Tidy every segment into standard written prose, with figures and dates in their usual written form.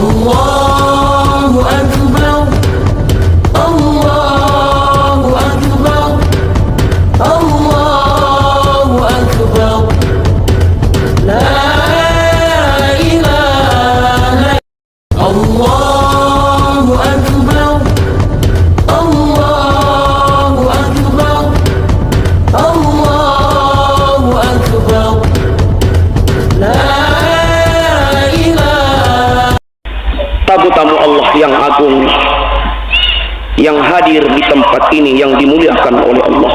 Allahu Akbar, Allahu Akbar, Allahu Akbar, la ilaha Allahu Akbar, Allahu Akbar, Allahu Akbar, la ilaha. Tamu-tamu Allah yang agung yang hadir di tempat ini, yang dimuliakan oleh Allah.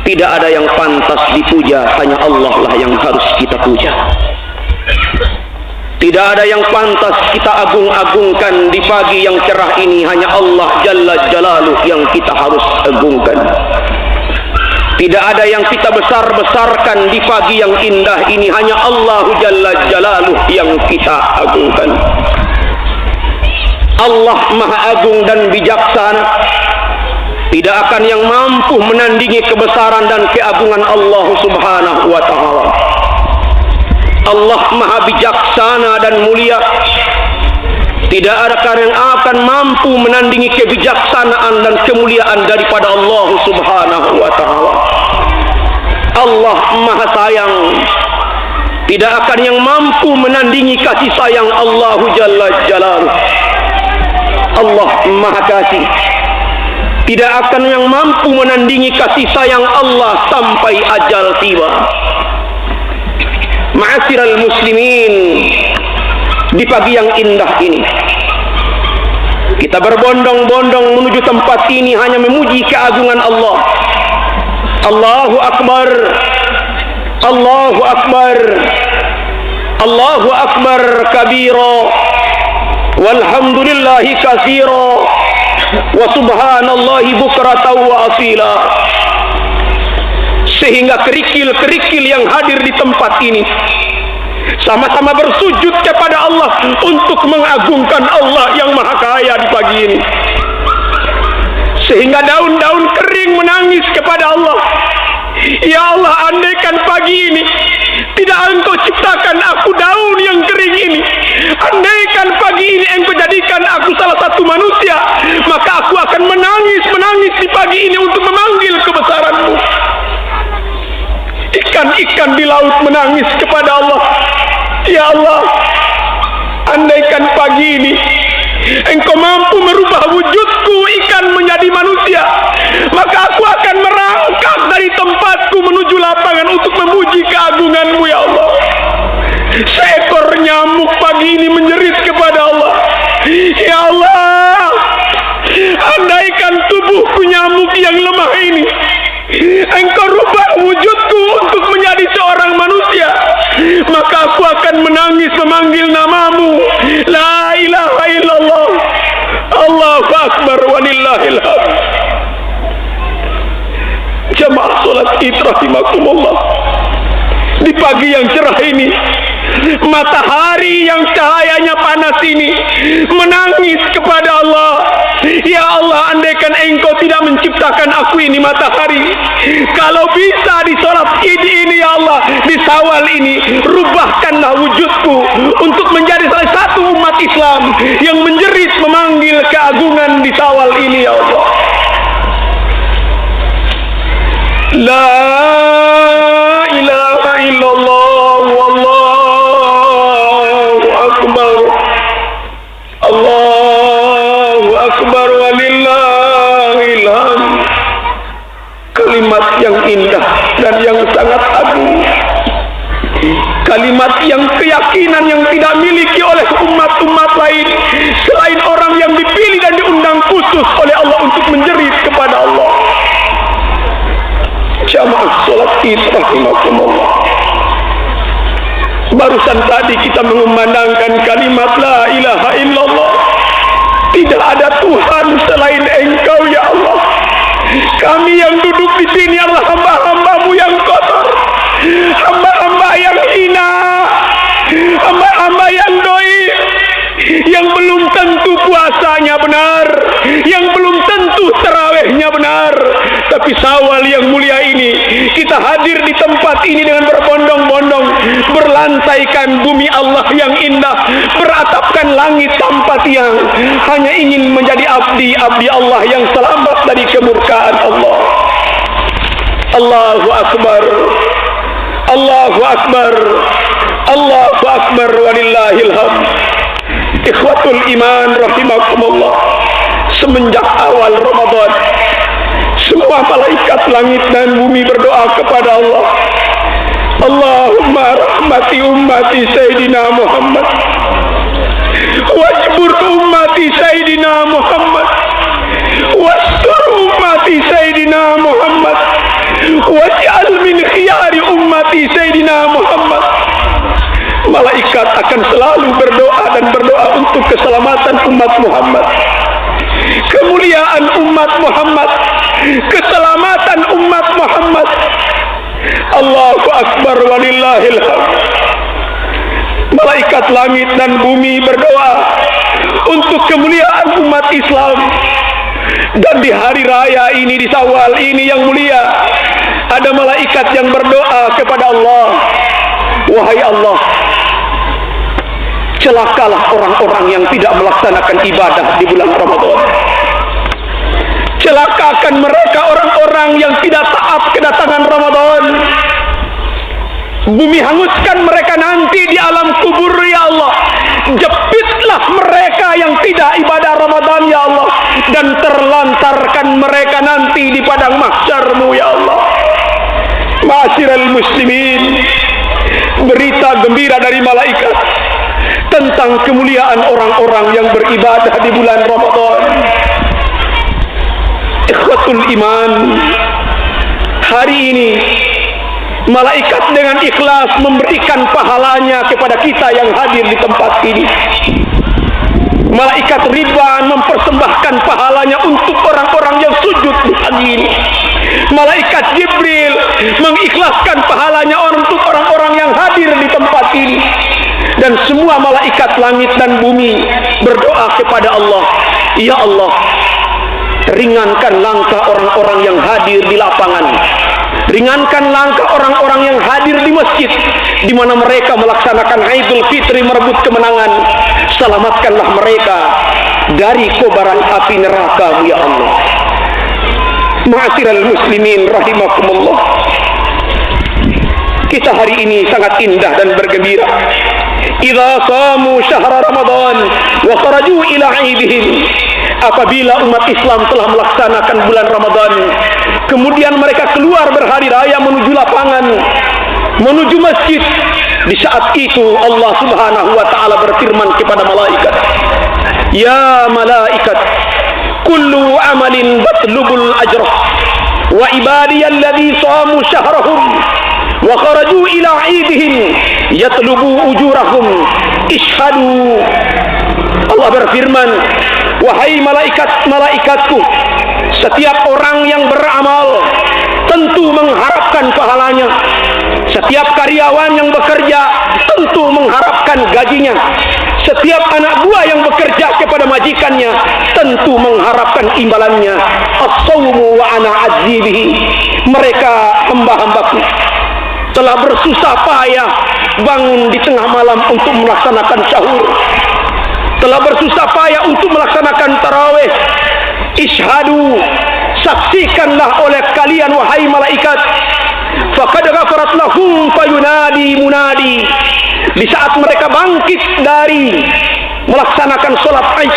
Tidak ada yang pantas dipuja, hanya Allah lah yang harus kita puja. Tidak ada yang pantas kita agung-agungkan di pagi yang cerah ini, hanya Allah Jalla Jalaluh yang kita harus agungkan. Tidak ada yang kita besar-besarkan di pagi yang indah ini, hanya Allah Jalla Jalaluh yang kita agungkan. Allah Maha Agung dan bijaksana. Tidak akan yang mampu menandingi kebesaran dan keagungan Allah Subhanahu wa ta'ala. Allah Maha bijaksana dan mulia. Tidak ada yang akan mampu menandingi kebijaksanaan dan kemuliaan daripada Allah Subhanahu wa ta'ala. Allah Maha sayang. Tidak akan yang mampu menandingi kasih sayang Allah Jalla Jalaluh. Allah Maha kasih. Tidak akan yang mampu menandingi kasih sayang Allah sampai ajal tiba. Ma'asyiral muslimin, di pagi yang indah ini kita berbondong-bondong menuju tempat ini hanya memuji keagungan Allah. Allahu Akbar, Allahu Akbar, Allahu Akbar kabira, walhamdulillahi katsira, wa subhanallahi bukratan wa asila. Sehingga kerikil-kerikil yang hadir di tempat ini sama-sama bersujud kepada Allah untuk mengagungkan Allah yang maha kaya di pagi ini. Sehingga daun-daun kering menangis kepada Allah. Ya Allah, andaikan pagi ini tidak Engkau ciptakan aku daun yang kering ini, andaikan pagi ini Engkau jadikan aku salah satu manusia, maka aku akan menangis di pagi ini untuk memanggil kebesaran-Mu. Ikan-ikan di laut menangis kepada Allah. Ya Allah, andaikan pagi ini Engkau mampu merubah wujudku ikan menjadi manusia, maka aku akan merangkak dari tempatku menuju lapangan untuk memuji keagungan-Mu ya Allah. Seekor nyamuk pagi ini menjerit kepada Allah. Ya Allah, andaikan tubuhku nyamuk yang lemah ini Engkau rubah wujudku untuk menjadi seorang manusia, maka aku akan menangis memanggil namamu. La ilaha illallah, Allahu Akbar, walillahil hamd. Jamaah salat Id rahimakumullah, di pagi yang cerah ini, matahari yang cahayanya panas ini menangis kepada Allah. Ya Allah, andaikan Engkau tidak menciptakan aku ini matahari, kalau bisa di sholat Id ini ya Allah, di Syawal ini, rubahkanlah wujudku untuk menjadi salah satu umat Islam yang menjerit memanggil keagungan di Syawal ini ya Allah. La ilaha illallah, wallahu akbar, Allahu akbar, walillahil hamd. Kalimat yang indah dan yang sangat agung, kalimat yang keyakinan yang tidak miliki oleh umat-umat lain selain orang yang dipilih dan diundang khusus oleh Allah untuk menjerit kepada Allah. Jamaah salat Id rahimakumullah, barusan tadi kita mengumandangkan kalimat la ilaha illallah. Tidak ada Tuhan selain Engkau ya Allah. Kami yang duduk di sini adalah hamba-hamba-Mu yang kotor, hamba-hamba yang hina, hamba-hamba yang doi, yang belum tentu puasanya benar, yang belum tentu tarawihnya benar, Tapi Syawal yang mulia ini, kita hadir di tempat ini dengan berbondong-bondong, berlantaikan bumi Allah yang indah, beratapkan langit tanpa tiang, hanya ingin menjadi abdi Allah yang selamat dari kemurkaan Allah. Allahu Akbar, Allahu Akbar, Allahu Akbar, walillahil hamd. Ikhwatul iman rahimakumullah, semenjak awal Ramadan, semua malaikat langit dan bumi berdoa kepada Allah, Allahumma rahmati ummati Sayyidina Muhammad, wajbur ummati Sayyidina Muhammad, wastur ummati Sayyidina Muhammad, waj'al min khiyari ummati Sayyidina Muhammad. Malaikat akan selalu berdoa dan berdoa untuk keselamatan umat Muhammad, kemuliaan umat Muhammad, keselamatan umat Muhammad. Allahu Akbar, walillahil hamd. Malaikat langit dan bumi berdoa untuk kemuliaan umat Islam. Dan di hari raya ini, di Syawal ini yang mulia, ada malaikat yang berdoa kepada Allah, wahai Allah, celakalah orang-orang yang tidak melaksanakan ibadah di bulan Ramadan. Celakakan mereka orang-orang yang tidak taat kedatangan Ramadan. Bumi hanguskan mereka nanti di alam kubur, ya Allah. Jepitlah mereka yang tidak ibadah Ramadan, ya Allah, dan terlantarkan mereka nanti di padang mahsyar-Mu, ya Allah. Ma'asyiral muslimin, berita gembira dari malaikat tentang kemuliaan orang-orang yang beribadah di bulan Ramadan. Ikhwatul iman, hari ini malaikat dengan ikhlas memberikan pahalanya kepada kita yang hadir di tempat ini. Malaikat Ridwan mempersembahkan pahalanya untuk orang-orang yang sujud di pagi ini. Malaikat Jibril mengikhlaskan pahalanya untuk orang-orang yang hadir di tempat ini. Dan semua malaikat langit dan bumi berdoa kepada Allah, ya Allah, ringankan langkah orang-orang yang hadir di lapangan, ringankan langkah orang-orang yang hadir di masjid, di mana mereka melaksanakan Idul Fitri merebut kemenangan. Selamatkanlah mereka dari kobaran api neraka, ya Allah. Ma'asyiral muslimin rahimakumullah, kita hari ini sangat indah dan bergembira. Idza shamu syahra Ramadan wa kharaju ila 'idihim. Apabila umat Islam telah melaksanakan bulan Ramadan, kemudian mereka keluar berhari raya menuju lapangan, menuju masjid. Di saat itu Allah Subhanahu wa taala berfirman kepada malaikat, ya malaikat, kullu amalin batlubul ajra wa ibadiyalladzi shamu syahrahum wa kharaju ila 'idihim yatlubu ujurahum ishhadu. Allah berfirman, wahai malaikat-malaikatku, setiap orang yang beramal tentu mengharapkan pahalanya. Setiap karyawan yang bekerja tentu mengharapkan gajinya. Setiap anak buah yang bekerja kepada majikannya tentu mengharapkan imbalannya. As-sawmu wa ana ajzi bihi. Mereka hamba-hambaku telah bersusah payah bangun di tengah malam untuk melaksanakan sahur, telah bersusah payah untuk melaksanakan tarawih. Ishhadu, saksikanlah oleh kalian wahai malaikat, faqad ghafarat lahum fayunadi munadi. Di saat mereka bangkit dari melaksanakan sholat Id,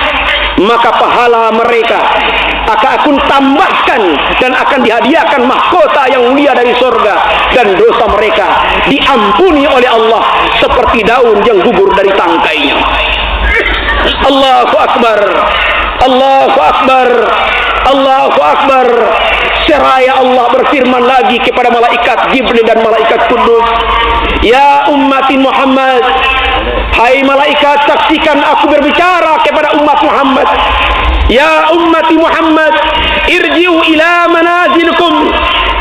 maka pahala mereka akan tambahkan dan akan dihadiahkan mahkota yang mulia dari surga, dan dosa mereka diampuni oleh Allah seperti daun yang gugur dari tangkainya. Allahu Akbar, Allahu Akbar, Allahu Akbar. Seraya Allah berfirman lagi kepada malaikat Jibril dan malaikat Kudus, ya ummati Muhammad, hai malaikat, saksikan aku berbicara kepada umat Muhammad. Ya ummati Muhammad, irji'u ila manazilikum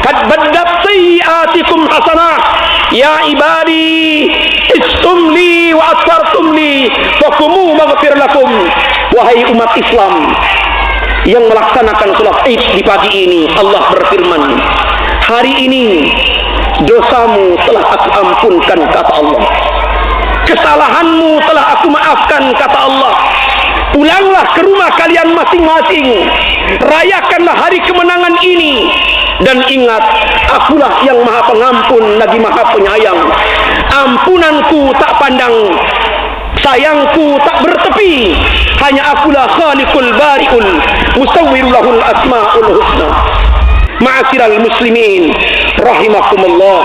kad baddat sayyiatikum hasanah. Ya ibadi, istum li wa asartum li fakumu maghfir lakum. Wahai umat Islam, yang melaksanakan sholat Id di pagi ini, Allah berfirman, hari ini dosamu telah aku ampunkan, kata Allah. Kesalahanmu telah aku maafkan, kata Allah. Pulanglah ke rumah kalian masing-masing, rayakanlah hari kemenangan ini, dan ingat, akulah yang maha pengampun lagi maha penyayang. Ampunanku tak pandang, sayangku tak bertepi, hanya akulah khaliqul bari'ul musawwirulahul asma'ul husna. Ma'asyiral muslimin rahimakumullah.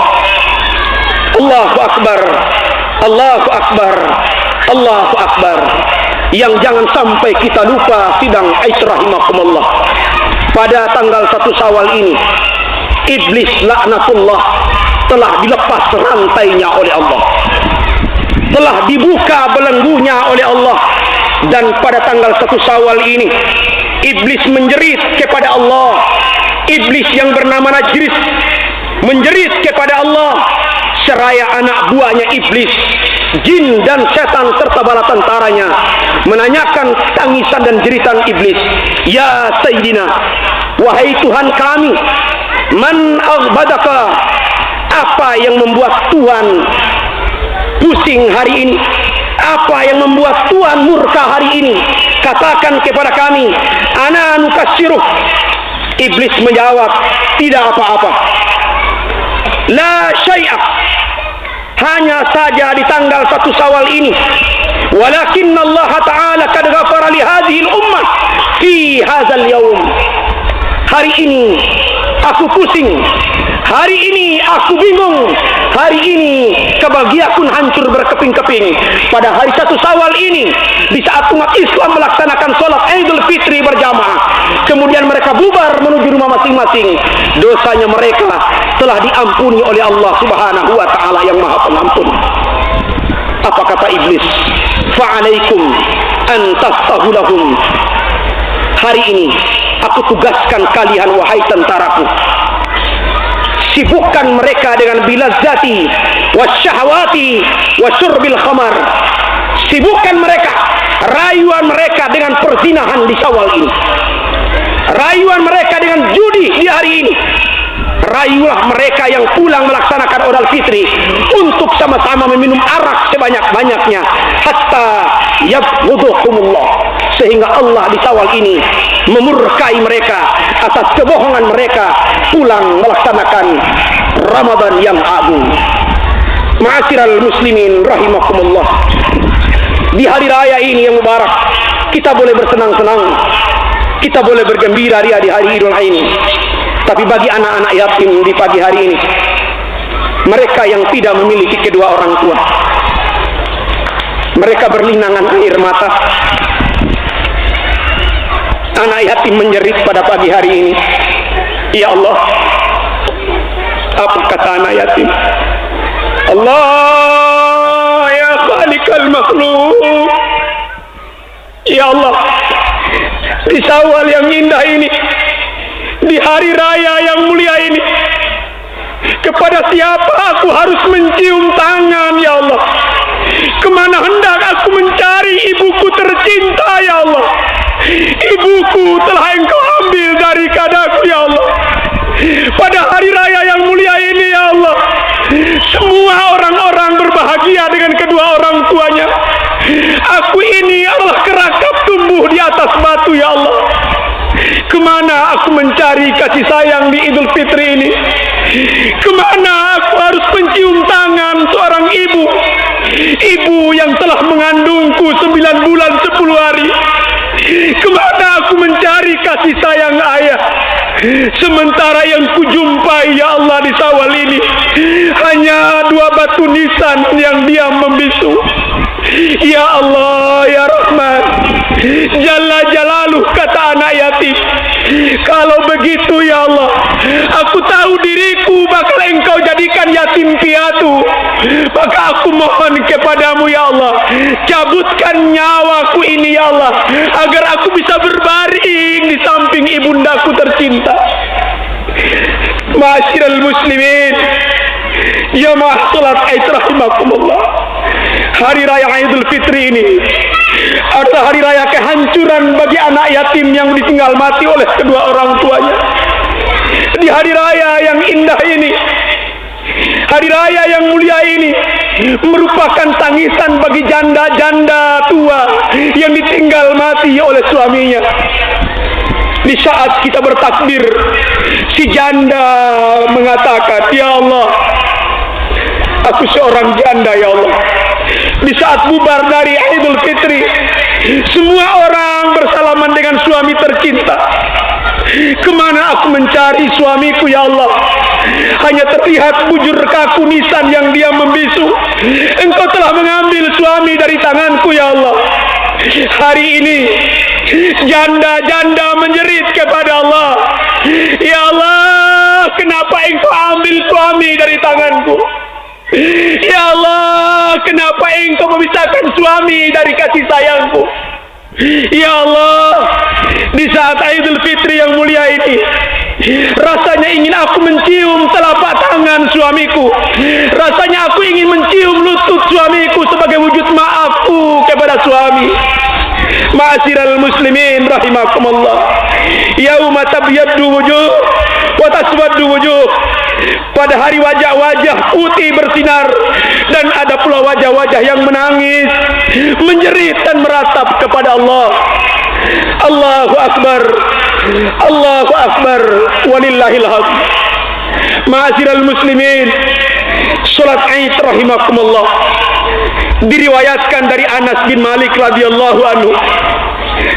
Allahu akbar, Allahu akbar, Allahu akbar. Yang jangan sampai kita lupa sidang Aid rahimakumullah. Pada tanggal 1 Syawal ini, iblis laknatullah telah dilepas rantainya oleh Allah, telah dibuka belenggunya oleh Allah. Dan pada tanggal 1 Syawal ini, iblis menjerit kepada Allah. Iblis yang bernama Najris menjerit kepada Allah, seraya anak buahnya iblis, jin dan setan serta bala tentaranya menanyakan tangisan dan jeritan iblis. Ya Sayyidina, wahai Tuhan kami, man aghbadaka, apa yang membuat Tuhan pusing hari ini? Apa yang membuat Tuhan murka hari ini? Katakan kepada kami. Ana nukassiruh. Iblis menjawab, tidak apa-apa. La syai'ah, hanya saja di tanggal 1 Syawal ini, walakin Allah Ta'ala qad ghafara li hadhihi al-ummah fi hadzal yaum. Hari ini aku pusing, hari ini aku bingung, hari ini kebahagiaanku hancur berkeping-keping. Pada hari 1 Syawal ini, di saat umat Islam melaksanakan sholat Idul Fitri berjamaah, kemudian mereka bubar menuju rumah masing-masing, dosanya mereka telah diampuni oleh Allah Subhanahu wa Ta'ala yang maha pengampun. Apa kata iblis? Fa'alaikum an tastahu lahum. Hari ini aku tugaskan kalian, wahai tentaraku, sibukkan mereka dengan bilazzati wasyahawati wasyurbil khamar. Sibukkan mereka, rayuan mereka dengan perzinahan di Syawal ini, rayuan mereka dengan judi di hari ini. Rayulah mereka yang pulang melaksanakan Idul Fitri untuk sama-sama meminum arak sebanyak-banyaknya, hatta yabghuduhumullah, sehingga Allah di Syawal ini memurkai mereka atas kebohongan mereka pulang melaksanakan Ramadan yang agung. Ma'asyiral muslimin rahimakumullah. Di hari raya ini yang mubarak, kita boleh bersenang-senang, kita boleh bergembira di hari Idul ini. Tapi bagi anak-anak yatim di pagi hari ini, mereka yang tidak memiliki kedua orang tua, mereka berlinangan air mata. Anak yatim menjerit pada pagi hari ini, ya Allah, apa kata anak yatim? Allah ya khaliqal makhluk, ya Allah, di Syawal yang indah ini, di hari raya yang mulia ini, kepada siapa aku harus mencium tangan, ya Allah? Kemana hendak aku mencari ibuku tercinta, ya Allah? Ibuku telah Engkau ambil dari kadaku, ya Allah. Pada hari raya yang mulia ini, ya Allah, semua orang-orang berbahagia dengan kedua orang tuanya. Aku ini adalah kerakap tumbuh di atas batu, ya Allah. Kemana aku mencari kasih sayang di Idul Fitri ini? Kemana aku harus mencium tangan seorang ibu, ibu yang telah mengandungku 9 bulan 10 hari? Kemana aku mencari kasih sayang ayah? Sementara yang kujumpai, ya Allah, di Syawal ini hanya 2 batu nisan yang diam membisu. Ya Allah, ya Rahman, Jalla Jalaluh, kata anak yatim, kalau begitu, ya Allah, aku tahu diriku bakal Engkau jadikan yatim piatu. Maka aku mohon kepadamu, ya Allah, cabutkan nyawaku ini, ya Allah, agar aku bisa berbaring di samping ibundaku tercinta. Ma'asyiral muslimin, jamaah salat Id rahimakumullah. Hari raya Idul Fitri ini adalah hari raya kehancuran bagi anak yatim yang ditinggal mati oleh kedua orang tuanya. Di hari raya yang indah ini, hari raya yang mulia ini merupakan tangisan bagi janda-janda tua yang ditinggal mati oleh suaminya. Di saat kita bertakbir, si janda mengatakan, "Ya Allah, aku seorang janda ya Allah." Di saat bubar dari Idul Fitri, semua orang bersalaman dengan suami tercinta. Kemana aku mencari suamiku ya Allah? Hanya terlihat bujur kaku nisan yang dia membisu. Engkau telah mengambil suami dari tanganku ya Allah. Hari ini janda-janda menjerit kepada Allah, "Ya Allah, kenapa engkau ambil suami dari tanganku? Ya Allah, kenapa engkau memisahkan suami dari kasih sayangku? Ya Allah, di saat Idul Fitri yang mulia ini, rasanya ingin aku mencium telapak tangan suamiku. Rasanya aku ingin mencium lutut suamiku sebagai wujud maafku kepada suami." Ma'asyiral muslimin rahimakumullah, yauma tabyaddu wujuh wa taswaddu wujuh. Pada hari wajah-wajah putih bersinar, dan ada pula wajah-wajah yang menangis, menjerit dan meratap kepada Allah. Allahu Akbar, Allahu Akbar, walillahil hamd. Ma'asyiral muslimin, salat Id rahimakumullah, diriwayatkan dari Anas bin Malik radhiyallahu anhu,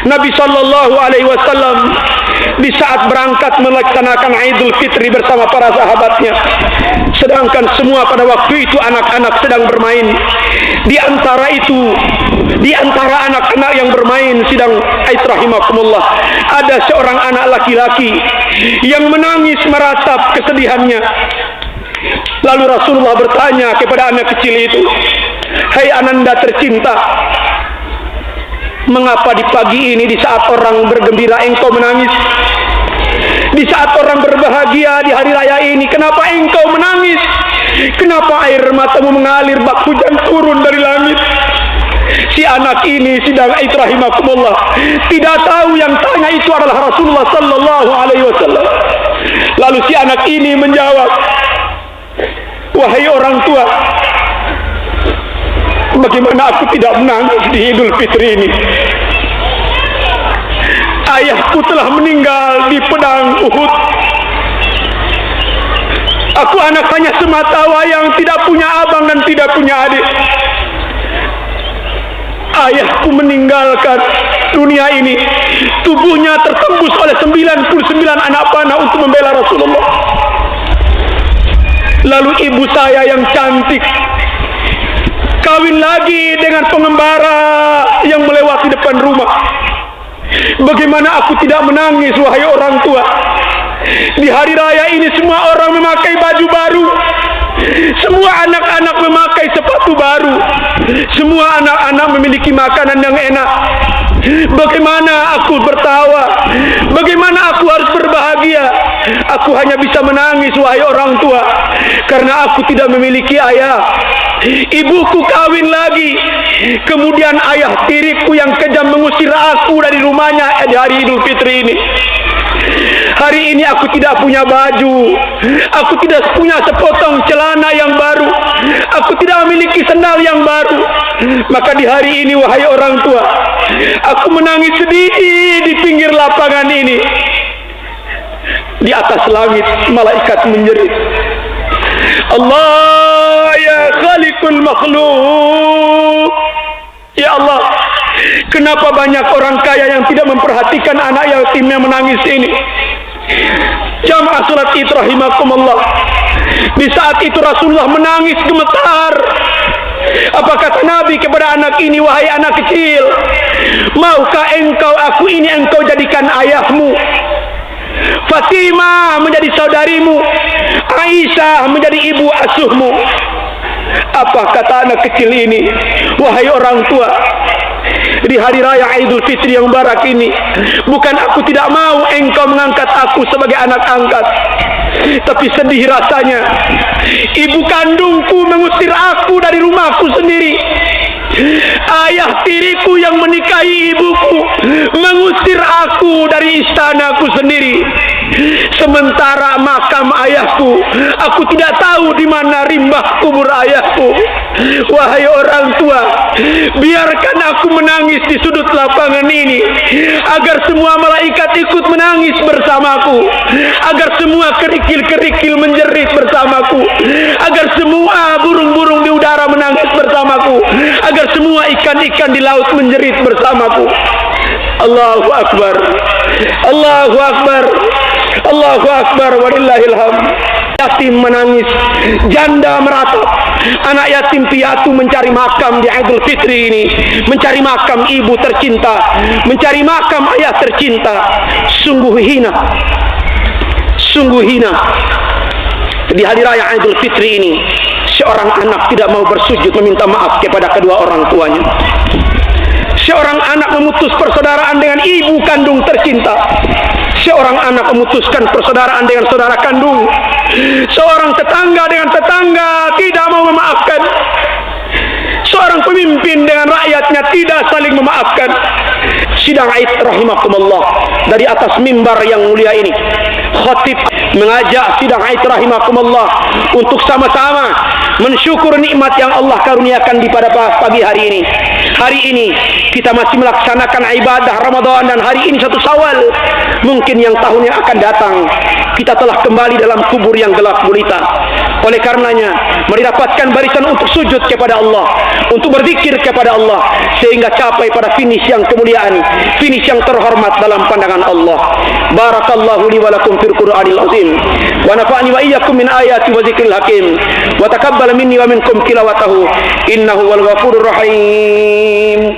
Nabi sallallahu alaihi wasallam di saat berangkat melaksanakan Idul Fitri bersama para sahabatnya, sedangkan semua pada waktu itu anak-anak sedang bermain. Di antara anak-anak yang bermain sedang rahimakumullah, ada seorang anak laki-laki yang menangis meratap kesedihannya. Lalu Rasulullah bertanya kepada anak kecil itu, "Hai ananda tercinta, mengapa di pagi ini di saat orang bergembira engkau menangis? Di saat orang berbahagia di hari raya ini, kenapa engkau menangis? Kenapa air matamu mengalir bak hujan turun dari langit?" Si anak ini sedang rahimakumullah tidak tahu yang tanya itu adalah Rasulullah sallallahu alaihi wasallam. Lalu si anak ini menjawab, "Wahai orang tua, bagaimana aku tidak menangis di Idul Fitri ini? Ayahku telah meninggal di pedang Uhud. Aku anak hanya semata wayang, tidak punya abang dan tidak punya adik. Ayahku meninggalkan dunia ini, tubuhnya tertembus oleh 99 anak panah untuk membela Rasulullah. Lalu ibu saya yang cantik kawin lagi dengan pengembara yang melewati depan rumah. Bagaimana aku tidak menangis, wahai orang tua? Di hari raya ini semua orang memakai baju baru, semua anak-anak memakai sepatu baru, semua anak-anak memiliki makanan yang enak. Bagaimana aku bertawa? Bagaimana aku harus berbahagia? Aku hanya bisa menangis, wahai orang tua, karena aku tidak memiliki ayah. Ibuku kawin lagi, kemudian ayah tiriku yang kejam mengusir aku dari rumahnya di hari Idul Fitri ini. Hari ini aku tidak punya baju, aku tidak punya sepotong celana yang baru, aku tidak memiliki sendal yang baru. Maka di hari ini, wahai orang tua, aku menangis sedih di pinggir lapangan ini. Di atas langit malaikat menjerit, Allah ya khaliqul makhluk. Ya Allah, kenapa banyak orang kaya yang tidak memperhatikan anak yatim yang menangis ini? Jamaah salat Id rahimakumullah, di saat itu Rasulullah menangis gemetar. Apa kata Nabi kepada anak ini, wahai anak kecil, maukah aku jadikan ayahmu? Fatimah menjadi saudarimu, Aisyah menjadi ibu asuhmu. Apa kata anak kecil ini, wahai orang tua, di hari raya Idul Fitri yang mubarak ini, bukan aku tidak mau engkau mengangkat aku sebagai anak angkat, tapi sedih rasanya ibu kandungku mengusir aku dari rumahku sendiri. Ayah tiriku yang yang menikahi ibuku mengusir aku dari istanaku sendiri. Sementara makam ayahku, aku tidak tahu di mana rimbah kubur ayahku. Wahai orang tua, biarkan aku menangis di sudut lapangan ini, agar semua malaikat ikut menangis bersamaku, agar semua kerikil-kerikil menjerit bersamaku, agar semua burung-burung di udara menangis bersamaku, agar semua ikan-ikan di laut menjerit bersamaku. Allahu Akbar, Allahu Akbar, Allahu Akbar, walillahil hamd. Yatim menangis, janda meratap, anak yatim piatu mencari makam di Idul Fitri ini, mencari makam ibu tercinta, mencari makam ayah tercinta. Sungguh hina, sungguh hina. Di hari raya Idul Fitri ini, seorang anak tidak mau bersujud meminta maaf kepada kedua orang tuanya. Seorang anak memutus persaudaraan dengan ibu kandung tercinta. Seorang anak memutuskan persaudaraan dengan saudara kandung. Seorang tetangga dengan tetangga tidak mau memaafkan. Seorang pemimpin dengan rakyatnya tidak saling memaafkan. Sidang Aid rahimakumullah, dari atas mimbar yang mulia ini, khatib mengajak sidang Aid rahimakumullah untuk sama-sama mensyukur nikmat yang Allah karuniakan di pada pagi hari ini. Hari ini kita masih melaksanakan ibadah Ramadan, dan hari ini 1 Syawal. Mungkin yang tahun yang akan datang kita telah kembali dalam kubur yang gelap gulita. Oleh karenanya, mari dapatkan barisan untuk sujud kepada Allah, untuk berzikir kepada Allah, sehingga capai pada finish yang kemuliaan, finish yang terhormat dalam pandangan Allah. Barakallahu li wa lakum fil Qur'anil azim, wa nafa'ani wa iyyakum min ayati wa dzikril hakim, wa taqabbal minni wa minkum tilawatahu, innahu wal ghafurur rahim.